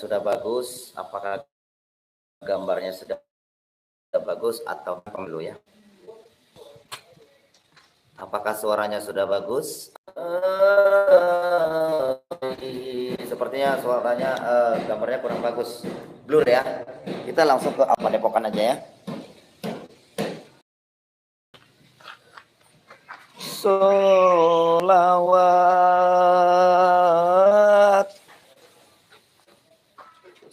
sudah bagus, apakah gambarnya sudah bagus atau dulu ya? Apakah suaranya sudah bagus? Sepertinya suaranya gambarnya kurang bagus, blur ya. Kita langsung ke Padepokan aja ya. Sholawat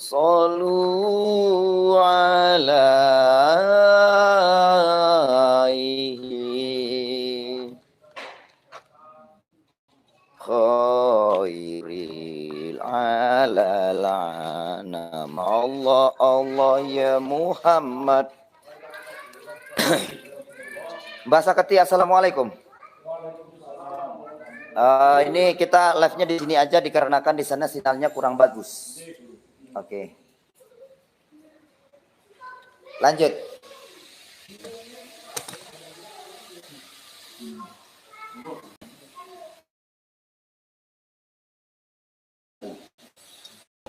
Sallu alaihi khairil alalana Allah Allah ya Muhammad. Bahasa Keti, assalamualaikum. Ini kita live-nya di sini aja dikarenakan di sana sinyalnya kurang bagus. Oke. Lanjut.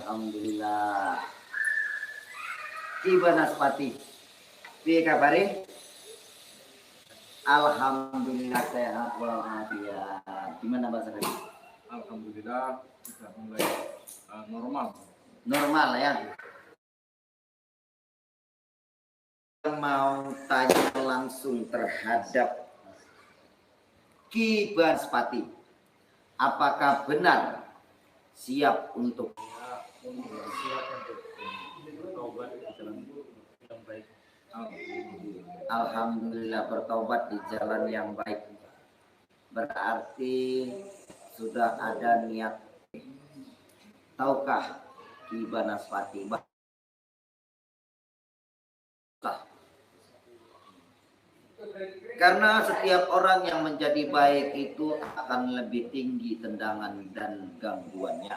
Alhamdulillah. Tiba Naspati. Piye kabare? Alhamdulillah sehat walafiat. Gimana bahasa tadi? Alhamdulillah sudah mulai normal. Normal ya. Mau tanya langsung terhadap Ki Banaspati. Apakah benar siap untuk bertobat di jalan yang baik? Alhamdulillah bertobat di jalan yang baik. Berarti sudah ada niat. Tahukah Ki Banaspati? Karena setiap orang yang menjadi baik itu akan lebih tinggi tendangan dan gangguannya.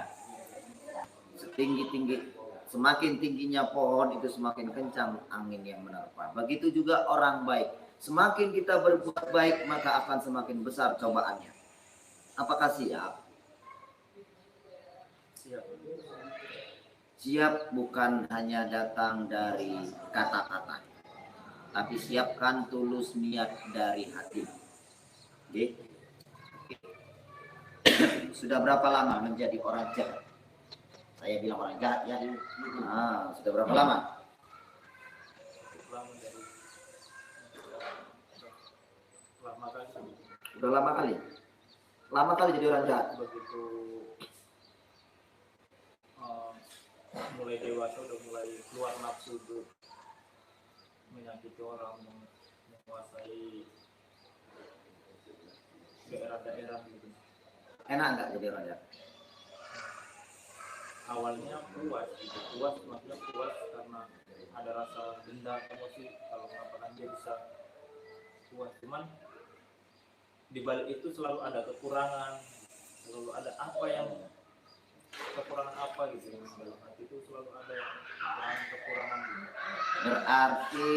Semakin tingginya pohon itu semakin kencang angin yang menerpa. Begitu juga orang baik. Semakin kita berbuat baik maka akan semakin besar cobaannya. Apakah siap? Siap. Siap bukan hanya datang dari kata-kata, tapi siapkan tulus niat dari hati. Oke? Sudah berapa lama menjadi orang jahat? Saya bilang orang jahat ya. Sudah berapa lama? Sudah lama kali. Lama kali jadi orang jahat. Begitu mulai dewasa udah mulai keluar nafsu tuh, menyakiti orang, menguasai daerah-daerah gitu. Enak nggak jadi orang jahat? Awalnya puas maksudnya puas karena ada rasa dendam, emosi kalau mengatakan dia bisa puas, cuman di balik itu selalu ada kekurangan, selalu ada kekurangan apa gitu dalam hati itu, selalu ada kekurangan gitu. Berarti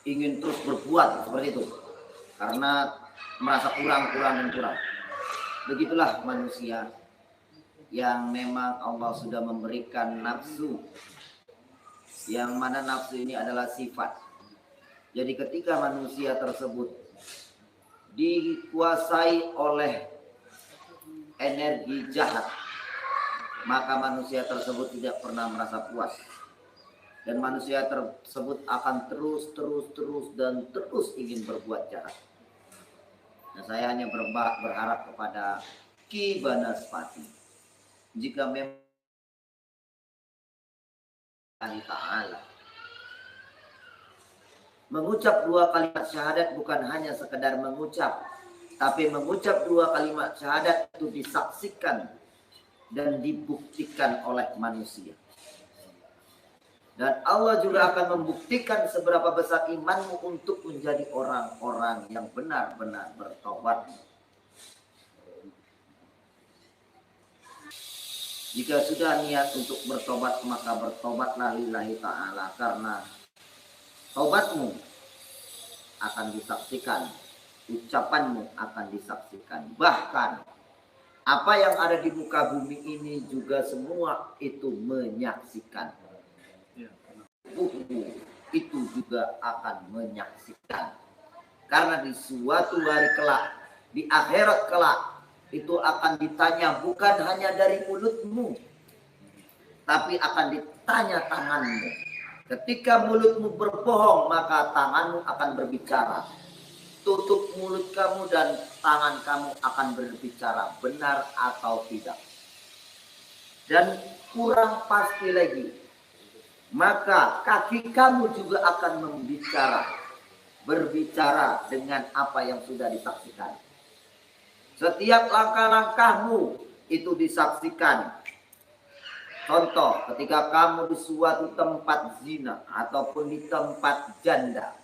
ingin terus berbuat seperti itu karena merasa kurang. Begitulah manusia yang memang Allah sudah memberikan nafsu, yang mana nafsu ini adalah sifat. Jadi ketika manusia tersebut dikuasai oleh energi jahat, maka manusia tersebut tidak pernah merasa puas. Dan manusia tersebut akan terus ingin berbuat jahat. Nah, saya hanya berharap kepada Ki Banaspati, jika memang Allah Ta'ala mengucap 2 kalimat syahadat bukan hanya sekedar mengucap, tapi mengucap 2 kalimat syahadat itu disaksikan dan dibuktikan oleh manusia. Dan Allah juga akan membuktikan seberapa besar imanmu untuk menjadi orang-orang yang benar-benar bertobat. Jika sudah niat untuk bertobat, maka bertobatlah lillahi ta'ala, karena tobatmu akan disaksikan, ucapanmu akan disaksikan, bahkan Apa yang ada di muka bumi ini juga semua itu menyaksikan. Tubuhmu itu juga akan menyaksikan. Karena di suatu hari kelak, di akhirat kelak, itu akan ditanya bukan hanya dari mulutmu, tapi akan ditanya tanganmu. Ketika mulutmu berbohong, maka tanganmu akan berbicara. Tutup mulut kamu dan tangan kamu akan berbicara benar atau tidak. Dan kurang pasti lagi, maka kaki kamu juga akan berbicara dengan apa yang sudah disaksikan. Setiap langkah-langkahmu itu disaksikan. Contoh, ketika kamu di suatu tempat zina ataupun di tempat janda,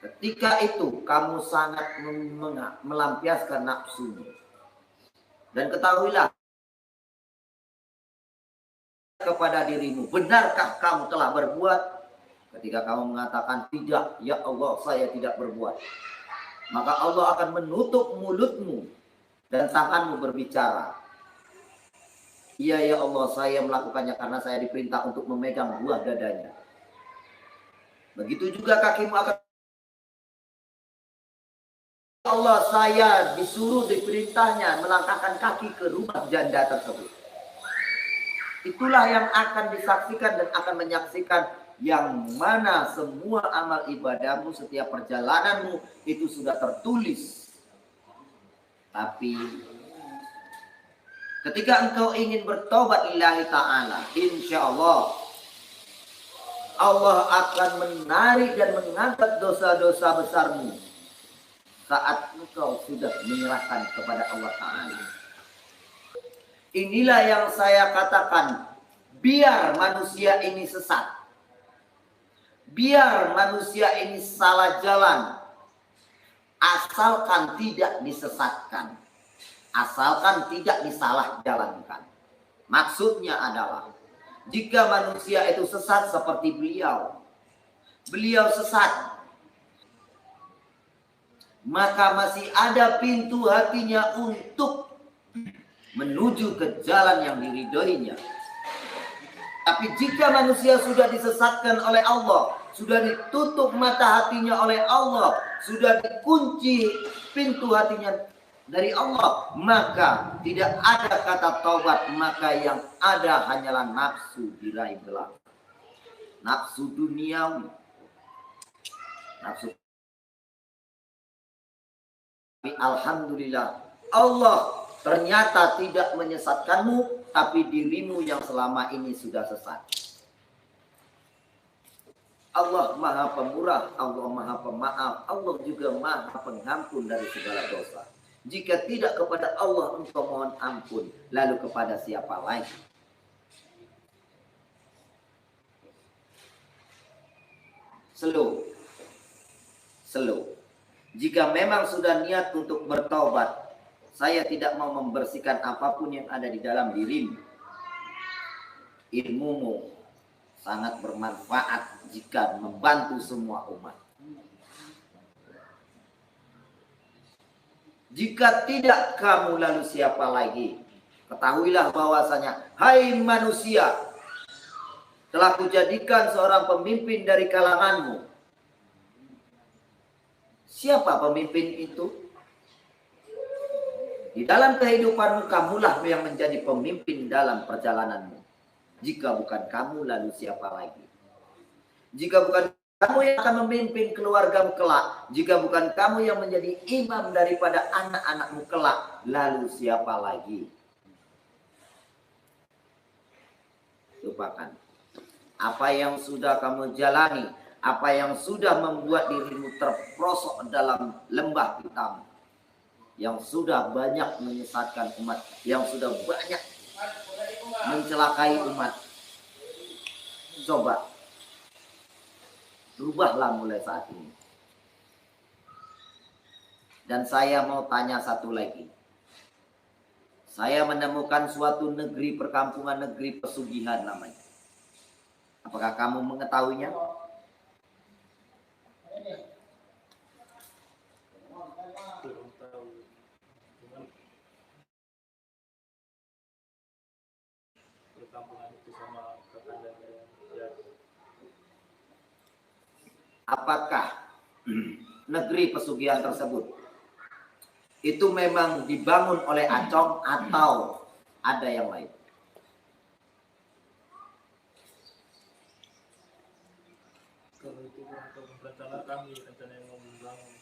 ketika itu kamu sangat melampiaskan nafsumu. Dan ketahuilah kepada dirimu, benarkah kamu telah berbuat? Ketika kamu mengatakan tidak, ya Allah saya tidak berbuat, maka Allah akan menutup mulutmu dan tanganmu berbicara. Iya ya Allah saya melakukannya karena saya diperintah untuk memegang buah dadanya. Begitu juga kakimu akan Allah saya disuruh diperintahnya melangkahkan kaki ke rumah janda tersebut. Itulah yang akan disaksikan dan akan menyaksikan yang mana semua amal ibadahmu setiap perjalananmu itu sudah tertulis. Tapi ketika engkau ingin bertobat lillahi ta'ala, insya Allah Allah akan menarik dan mengangkat dosa-dosa besarmu saat engkau sudah menyerahkan kepada Allah Ta'ala. Inilah yang saya katakan, biar manusia ini sesat, biar manusia ini salah jalan, asalkan tidak disesatkan, asalkan tidak disalah jalankan. Maksudnya adalah, jika manusia itu sesat seperti beliau sesat, maka masih ada pintu hatinya untuk menuju ke jalan yang diridhoinya. Tapi jika manusia sudah disesatkan oleh Allah, sudah ditutup mata hatinya oleh Allah, sudah dikunci pintu hatinya dari Allah, maka tidak ada kata taubat, maka yang ada hanyalah nafsu diraih gelap. Nafsu duniawi, nafsu. Alhamdulillah, Allah ternyata tidak menyesatkanmu, tapi dirimu yang selama ini sudah sesat. Allah Maha Pemurah, Allah Maha Pemaaf, Allah juga Maha Pengampun dari segala dosa. Jika tidak kepada Allah engkau mohon ampun, lalu kepada siapa lagi? Slow. Jika memang sudah niat untuk bertobat, saya tidak mau membersihkan apapun yang ada di dalam dirimu. Ilmumu sangat bermanfaat jika membantu semua umat. Jika tidak kamu, lalu siapa lagi? Ketahuilah bahwasanya, hai manusia, telah kujadikan seorang pemimpin dari kalanganmu. Siapa pemimpin itu? Di dalam kehidupanmu, kamulah yang menjadi pemimpin dalam perjalananmu. Jika bukan kamu, lalu siapa lagi? Jika bukan kamu yang akan memimpin keluargamu kelak, jika bukan kamu yang menjadi imam daripada anak-anakmu kelak, lalu siapa lagi? Lupakan. Apa yang sudah kamu jalani, apa yang sudah membuat dirimu terperosok dalam lembah hitam, yang sudah banyak menyesatkan umat, yang sudah banyak mencelakai umat, coba rubahlah mulai saat ini. Dan saya mau tanya satu lagi. Saya menemukan suatu negeri perkampungan, negeri pesugihan namanya. Apakah kamu mengetahuinya? perkampungan itu sama kakaknya ya. Apakah negeri pesugihan tersebut itu memang dibangun oleh Acong atau ada yang lain? Kalau itu kurang tahu, rencana kami, rencana yang mau membangun.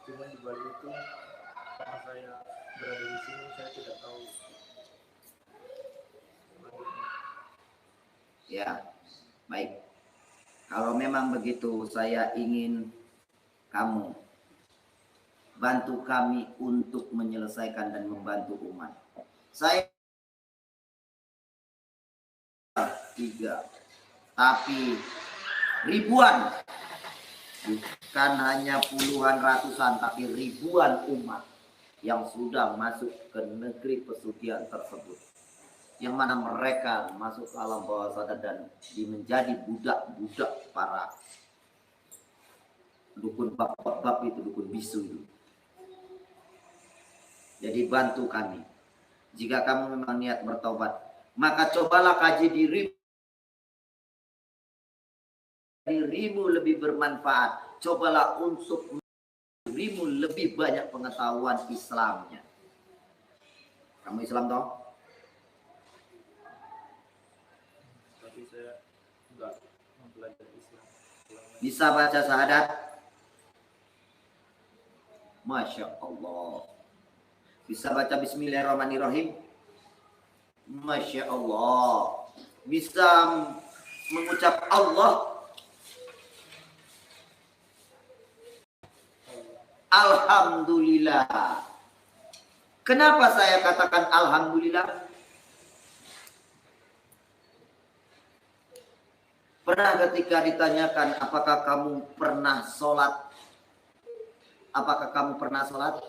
Cuma di Bali itu karena saya berada di sini, saya tidak tahu lanjutnya. Ya, baik. Kalau memang begitu, saya ingin kamu bantu kami untuk menyelesaikan dan membantu umat. Saya 3, tapi ribuan, bukan hanya puluhan, ratusan, tapi ribuan umat yang sudah masuk ke negeri pesugihan tersebut, yang mana mereka masuk ke alam bawah sadar dan menjadi budak-budak para dukun bab itu, dukun bisu itu. Jadi bantu kami. Jika kamu memang niat bertobat, maka cobalah kaji dirimu lebih bermanfaat. Cobalah untuk dirimu lebih banyak pengetahuan Islamnya. Kamu Islam toh? Tapi saya enggak mempelajari Islam. Bisa baca syahadat? Masya Allah. Bisa baca Bismillahirrahmanirrahim? Masya Allah. Bisa mengucap Allah? Alhamdulillah. Kenapa saya katakan Alhamdulillah? Pernah ketika ditanyakan apakah kamu pernah sholat? Apakah kamu pernah sholat?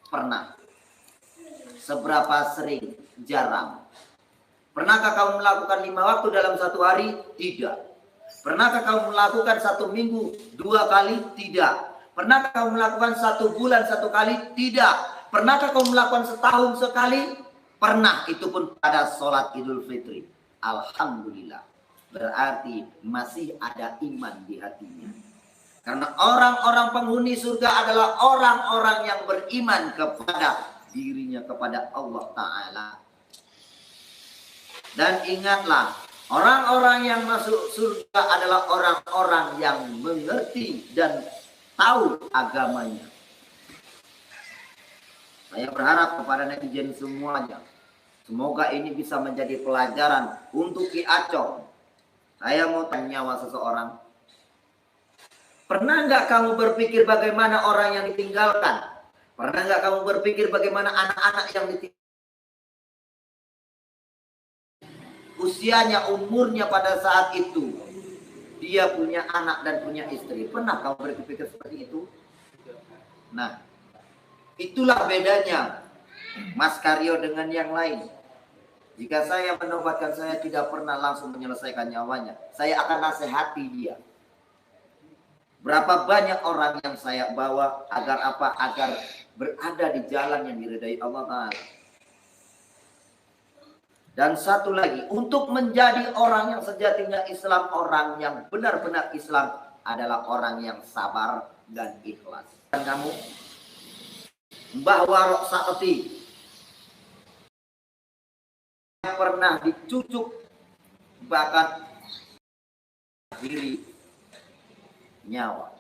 Pernah. Seberapa sering? Jarang. Pernahkah kamu melakukan 5 waktu dalam 1 hari? Tidak. Pernahkah kamu melakukan 1 minggu 2 kali? Tidak. Pernahkah kamu melakukan 1 bulan 1 kali? Tidak. Pernahkah kamu melakukan setahun sekali? Pernah. Itu pun pada sholat Idul Fitri. Alhamdulillah. Berarti masih ada iman di hatinya. Karena orang-orang penghuni surga adalah orang-orang yang beriman kepada dirinya, kepada Allah Ta'ala. Dan ingatlah, orang-orang yang masuk surga adalah orang-orang yang mengerti dan tahu agamanya. Saya berharap kepada netizen semuanya, semoga ini bisa menjadi pelajaran untuk Ki Acong. Saya mau tanya nyawa seseorang. Pernah nggak kamu berpikir bagaimana orang yang ditinggalkan? Pernah nggak kamu berpikir bagaimana anak-anak yang ditinggalkan? Usianya, umurnya pada saat itu. Dia punya anak dan punya istri. Pernah kamu berpikir seperti itu? Nah, itulah bedanya Mas Karyo dengan yang lain. Jika saya menobatkan, saya tidak pernah langsung menyelesaikan nyawanya. Saya akan nasihati dia. Berapa banyak orang yang saya bawa agar apa? Agar berada di jalan yang diridai Allah Ta'ala. Dan satu lagi, untuk menjadi orang yang sejatinya Islam, orang yang benar-benar Islam adalah orang yang sabar dan ikhlas. Dan kamu, Mbah Warok Sakti, pernah dicucuk bahkan diri nyawa.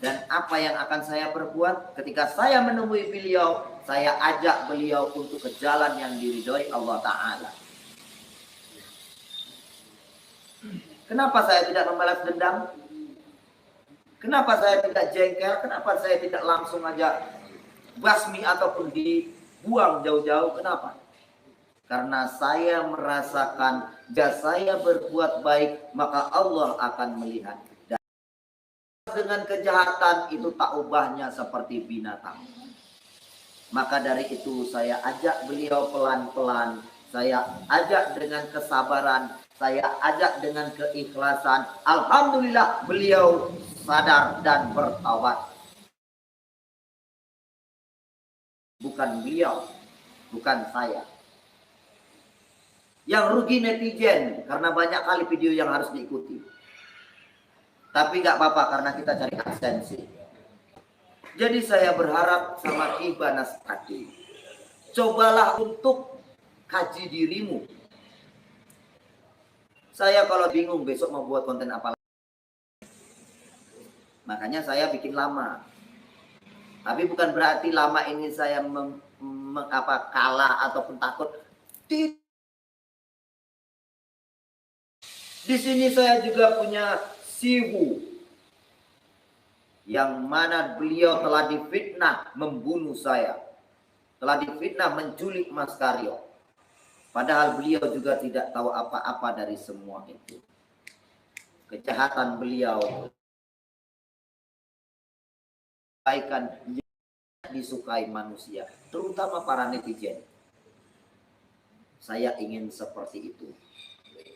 Dan apa yang akan saya perbuat ketika saya menemui beliau, saya ajak beliau untuk ke jalan yang diridhoi Allah Ta'ala. Kenapa saya tidak membalas dendam? Kenapa saya tidak jengkel? Kenapa saya tidak langsung aja basmi ataupun dibuang jauh-jauh? Kenapa? Karena saya merasakan jika saya berbuat baik, maka Allah akan melihat. Dan dengan kejahatan itu tak ubahnya seperti binatang. Maka dari itu saya ajak beliau pelan-pelan. Saya ajak dengan kesabaran. Saya ajak dengan keikhlasan. Alhamdulillah beliau sadar dan bertaubat. Bukan beliau, bukan saya. Yang rugi netizen karena banyak kali video yang harus diikuti. Tapi nggak apa-apa karena kita cari absensi. Jadi saya berharap sama Kiba Naspati, cobalah untuk kaji dirimu. Saya kalau bingung besok mau buat konten apa lagi. Makanya saya bikin lama. Tapi bukan berarti lama ini saya kalah ataupun takut. Di sini saya juga punya Siwu, yang mana beliau telah difitnah membunuh saya, telah difitnah menculik Mas Karyo. Padahal beliau juga tidak tahu apa-apa dari semua itu. Kejahatan beliau, kebaikan disukai manusia, terutama para netizen. Saya ingin seperti itu.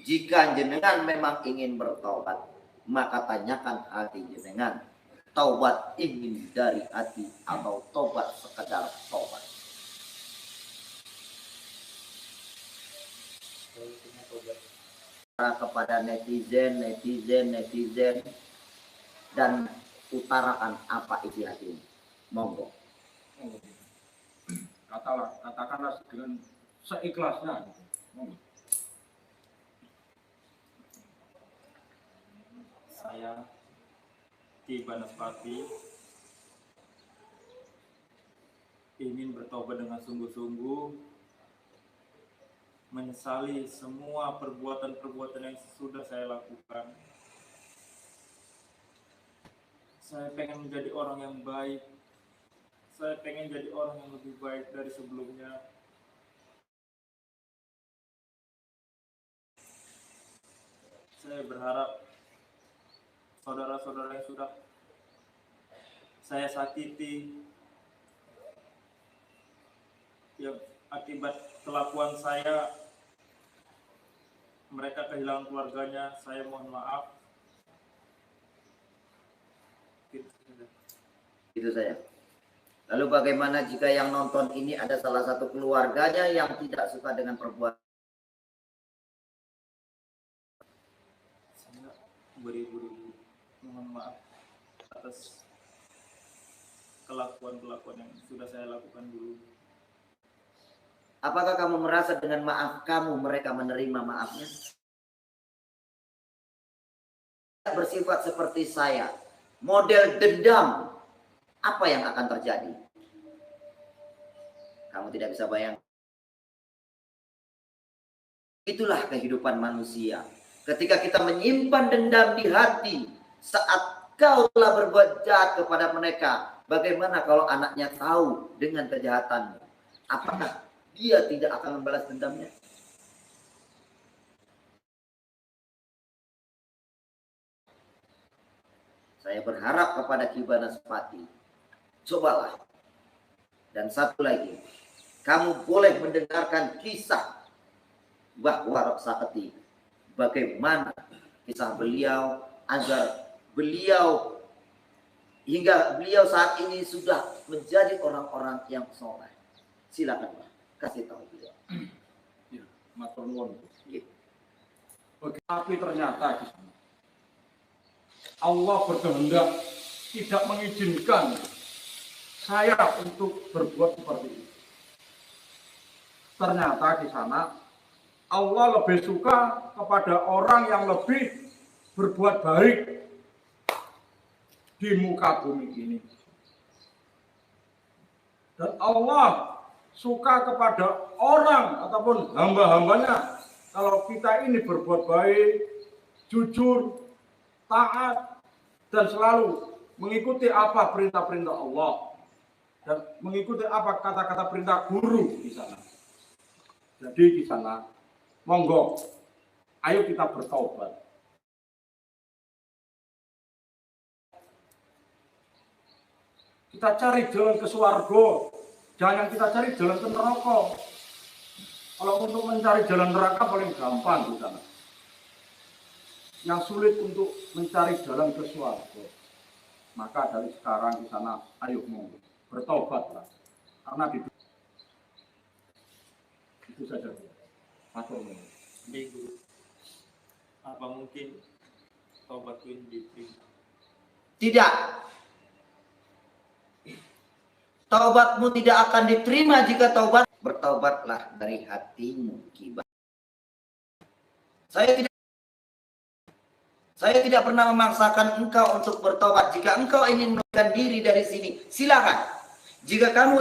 Jika jenengan memang ingin bertobat, maka tanyakan hati jenengan. Taubat ingin dari hati atau tobat sekedar tobat. Kepada netizen dan utarakan apa isi hatimu. Monggo. Katakanlah dengan seikhlasnya. Monggo. Saya Kiba Naspati ingin bertobat dengan sungguh-sungguh, menyesali semua perbuatan-perbuatan yang sudah saya lakukan. Saya pengen menjadi orang yang baik. Saya pengen jadi orang yang lebih baik dari sebelumnya. Saya berharap saudara-saudara yang sudah saya sakiti, yang akibat kelakuan saya mereka kehilangan keluarganya, saya mohon maaf. Itu saya. Lalu bagaimana jika yang nonton ini ada salah satu keluarganya yang tidak suka dengan perbuatan? Saya beribu-ribu mohon maaf atas kelakuan-kelakuan yang sudah saya lakukan dulu. Apakah kamu merasa dengan maaf kamu mereka menerima maafnya? Bersifat seperti saya, model dendam, apa yang akan terjadi? Kamu tidak bisa bayangkan. Itulah kehidupan manusia. Ketika kita menyimpan dendam di hati, saat kau telah berbuat jahat kepada mereka, bagaimana kalau anaknya tahu dengan kejahatanmu? Apakah dia tidak akan membalas dendamnya? Saya berharap kepada Kiba Naspati, cobalah. Dan satu lagi, kamu boleh mendengarkan kisah bahwa Roksaketi, bagaimana kisah beliau agar beliau hingga beliau saat ini sudah menjadi orang-orang yang soleh. Silakan Pak, kasih tahu beliau. Ya, matur nuwun. Gitu. Tapi ternyata Allah berkehendak tidak mengizinkan saya untuk berbuat seperti itu. Ternyata di sana Allah lebih suka kepada orang yang lebih berbuat baik di muka bumi ini. Dan Allah suka kepada orang ataupun hamba-hambanya kalau kita ini berbuat baik, jujur, taat, dan selalu mengikuti apa perintah-perintah Allah dan mengikuti apa kata-kata perintah guru di sana. Jadi di sana, monggo, ayo kita bertobat. Kita cari jalan ke surga, jangan kita cari jalan ke neraka. Kalau untuk mencari jalan neraka paling gampang di sana. Yang sulit untuk mencari jalan ke surga. Maka dari sekarang di sana, ayo monggo, bertobatlah. Karena itu saja. Matur nuwun. Guru, apa mungkin taubatku ini diterima? Tidak. Taubatmu tidak akan diterima jika taubat. Bertaubatlah dari hatimu, Kibar. Saya tidak pernah memaksakan engkau untuk bertobat. Jika engkau ingin mengeluarkan diri dari sini, silakan. Jika kamu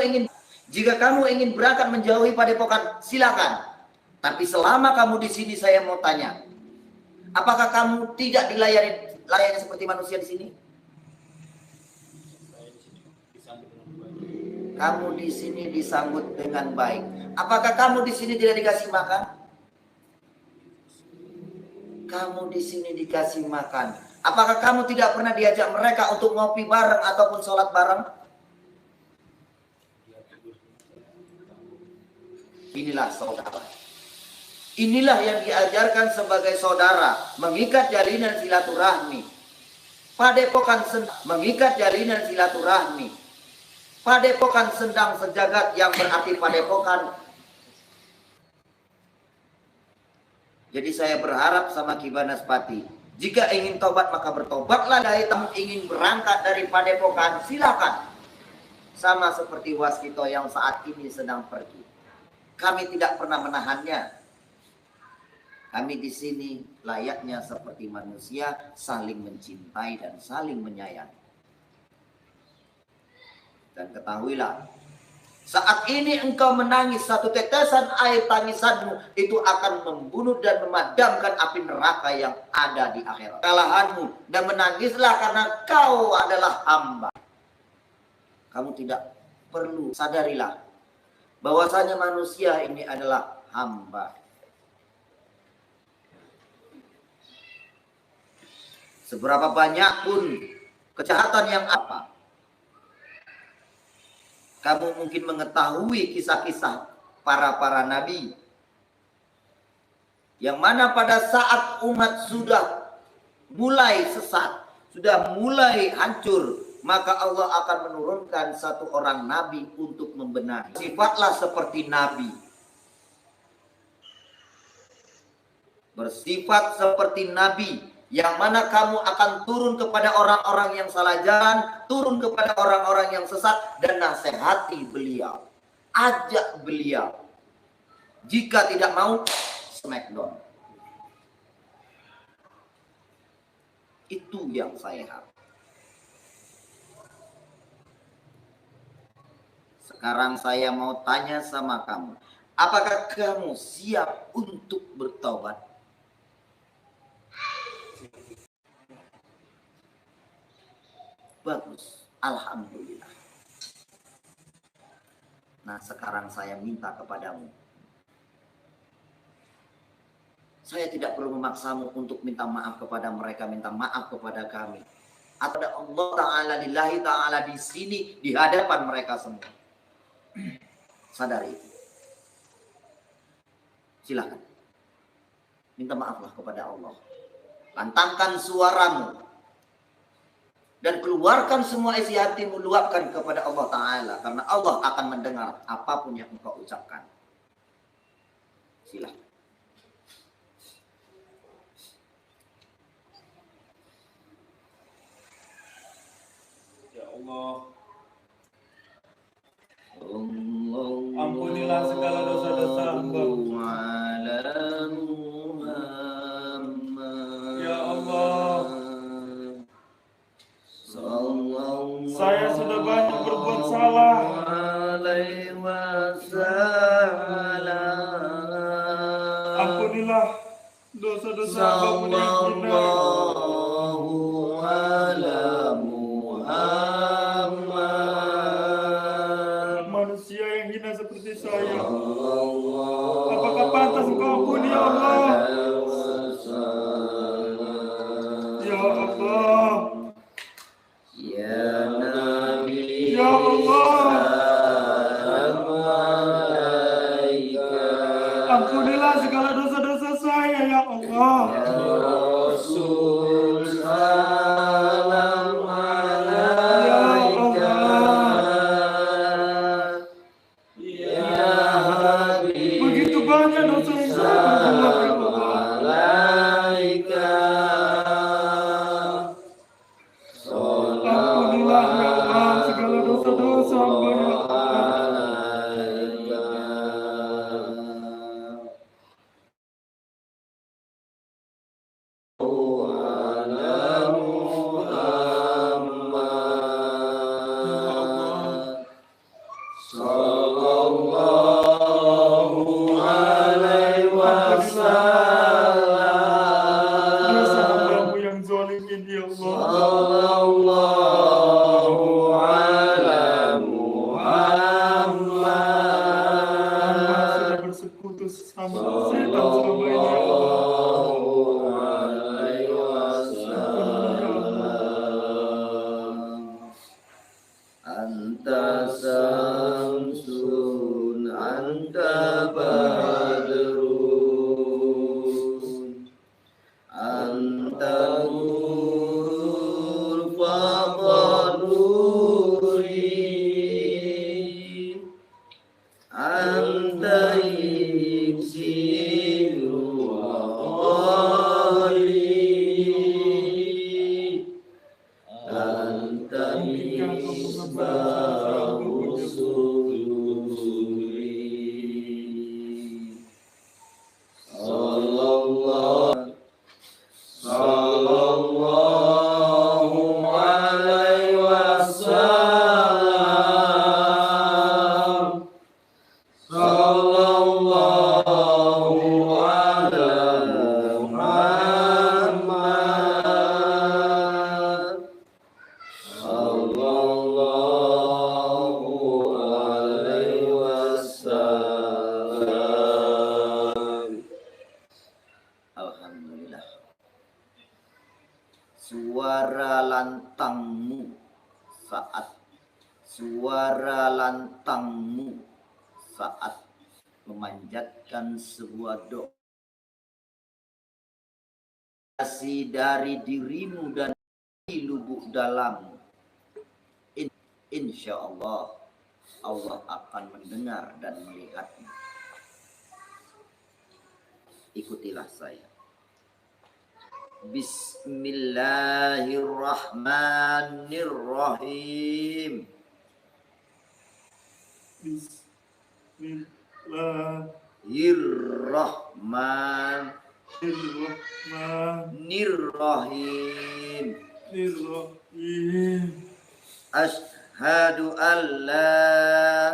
ingin berangkat menjauhi padepokan, silakan. Tapi selama kamu di sini, saya mau tanya, apakah kamu tidak dilayani seperti manusia di sini? Saya di sini disambut dengan baik. Kamu di sini disambut dengan baik. Apakah kamu di sini tidak dikasih makan? Kamu di sini dikasih makan. Apakah kamu tidak pernah diajak mereka untuk ngopi bareng ataupun sholat bareng? Inilah saudara. Inilah yang diajarkan sebagai saudara, mengikat jalinan silaturahmi. Padepokan mengikat jalinan silaturahmi. Padepokan sendang sejagat yang berarti padepokan. Jadi saya berharap sama Ki Banaspati, jika ingin tobat maka bertobatlah. Dari kamu ingin berangkat dari padepokan, silakan. Sama seperti Waskito yang saat ini sedang pergi. Kami tidak pernah menahannya. Kami di sini layaknya seperti manusia, saling mencintai dan saling menyayangi. Dan ketahuilah, saat ini engkau menangis, satu tetesan air tangisanmu itu akan membunuh dan memadamkan api neraka yang ada di akhirat. Kesalahanmu, dan menangislah karena kau adalah hamba. Kamu tidak perlu, sadarilah bahwasanya manusia ini adalah hamba. Seberapa banyak pun kejahatan yang apa, kamu mungkin mengetahui kisah-kisah para nabi. Yang mana pada saat umat sudah mulai sesat, sudah mulai hancur, maka Allah akan menurunkan satu orang nabi untuk membenahi. Sifatlah seperti nabi. Bersifat seperti nabi. Yang mana kamu akan turun kepada orang-orang yang salah jalan, turun kepada orang-orang yang sesat, dan nasihati beliau. Ajak beliau. Jika tidak mau, smackdown. Itu yang saya harap. Sekarang saya mau tanya sama kamu. Apakah kamu siap untuk bertobat? Bagus, alhamdulillah. Nah, sekarang saya minta kepadamu. Saya tidak perlu memaksamu untuk minta maaf kepada mereka, minta maaf kepada kami. Atau Allah Ta'ala lillahi ta'ala di sini, di hadapan mereka semua. Sadari itu. Silakan. Minta maaflah kepada Allah. Lantangkan suaramu. Dan keluarkan semua isi hatimu, luapkan kepada Allah Ta'ala. Karena Allah akan mendengar apapun yang engkau ucapkan. Silakan. Ya Allah, ampunilah segala dosa-dosa hamba. Ya Allah, saya sudah banyak berbuat salah. Ampunilah dosa-dosa hamba yang manusia yang hina seperti saya. Apakah pantas engkau ampuni, ya Allah? Ya Allah. Ya Allah, ampunilah segala dosa-dosa saya, ya Allah. Begitu banyak dosa yang saya perbuat, ya Allah. bersekutu sama setan selama ini. Anta samsun, anta badrun, anta nurul fadluri, anta iksiru wali, anta misbahu suduri. Sallallahu alaihi wasallam. Sallallahu ala Muhammad. Sallallahu alaihi wasallam. Alhamdulillah. Suara lantangmu saat memanjatkan sebuah doa dari dirimu dan di lubuk dalammu, insya Allah Allah akan mendengar dan melihatmu. Ikutilah saya. Bismillahirrahmanirrahim. Bismillahirrahmanirrahim. Ashhadu an la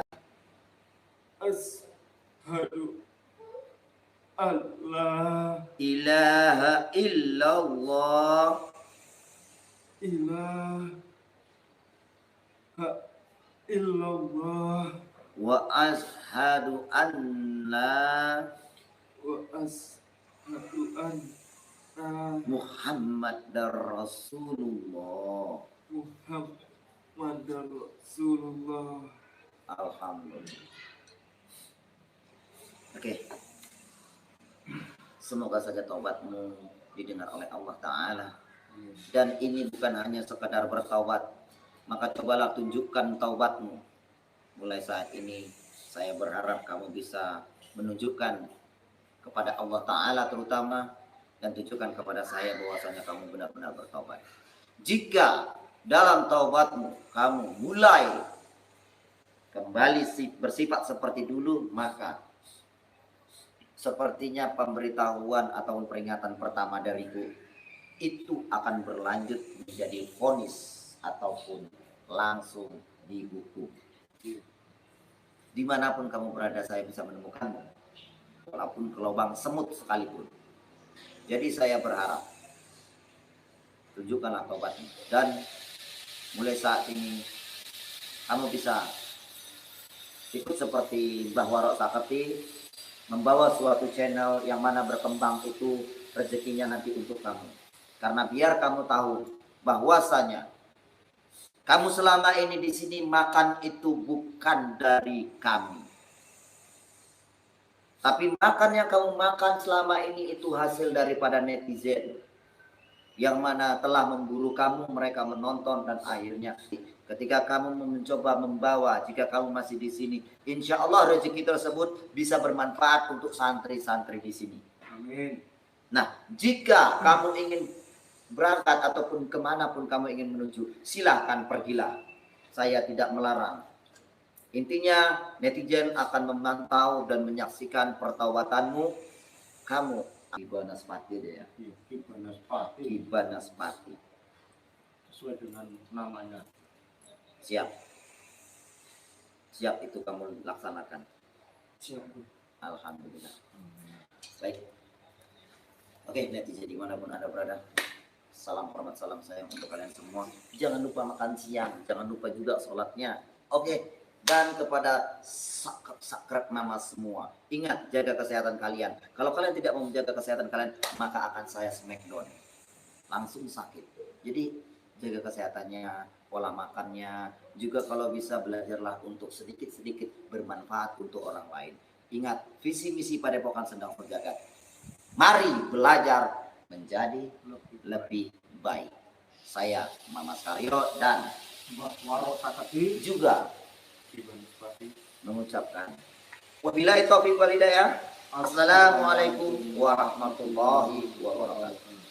ilaha illallah wa ashhadu anna Muhammadar Rasulullah. Alhamdulillah. Oke. Semoga saja taubatmu didengar oleh Allah Ta'ala. Dan ini bukan hanya sekadar bertaubat, maka cobalah tunjukkan taubatmu. Mulai saat ini saya berharap kamu bisa menunjukkan kepada Allah Ta'ala terutama, dan tunjukkan kepada saya bahwasanya kamu benar-benar bertaubat. Jika dalam taubatmu kamu mulai kembali bersifat seperti dulu, maka sepertinya pemberitahuan ataupun peringatan pertama dariku itu akan berlanjut menjadi vonis ataupun langsung dihukum. Dimanapun kamu berada, saya bisa menemukanmu, walaupun ke lubang semut sekalipun. Jadi saya berharap tunjukkanlah taubatmu, dan mulai saat ini kamu bisa ikut seperti Mbah Warok Saketi, membawa suatu channel yang mana berkembang itu rezekinya nanti untuk kamu. Karena biar kamu tahu bahwasanya kamu selama ini di sini makan itu bukan dari kami. Tapi makan yang kamu makan selama ini itu hasil daripada netizen. Yang mana telah memburu kamu, mereka menonton, dan akhirnya ketika kamu mencoba membawa, jika kamu masih di sini, insya Allah rezeki tersebut bisa bermanfaat untuk santri-santri di sini. Amin. Nah, jika kamu ingin berangkat ataupun kemanapun kamu ingin menuju, silahkan pergilah. Saya tidak melarang. Intinya netizen akan memantau dan menyaksikan pertaubatanmu. Kamu Kibanaspati deh ya. Kibanaspati. Sesuai dengan namanya. Siap. Siap itu kamu laksanakan. Siap. Alhamdulillah. Baik. Oke, netizen dimanapun Anda berada, salam hormat, salam sayang untuk kalian semua. Jangan lupa makan siang, jangan lupa juga sholatnya. Oke, dan kepada sakrab nama semua. Ingat, jaga kesehatan kalian. Kalau kalian tidak mau menjaga kesehatan kalian, maka akan saya smackdown. Langsung sakit. Jadi jaga kesehatannya, pola makannya. Juga kalau bisa belajarlah untuk sedikit-sedikit bermanfaat untuk orang lain. Ingat, visi misi Padepokan Sendang Pejagat. Mari belajar menjadi lebih baik. Saya Mama Karyo dan Warok Sakati juga mengucapkan wabillahi taufiq wal hidayah. Assalamualaikum warahmatullahi wabarakatuh.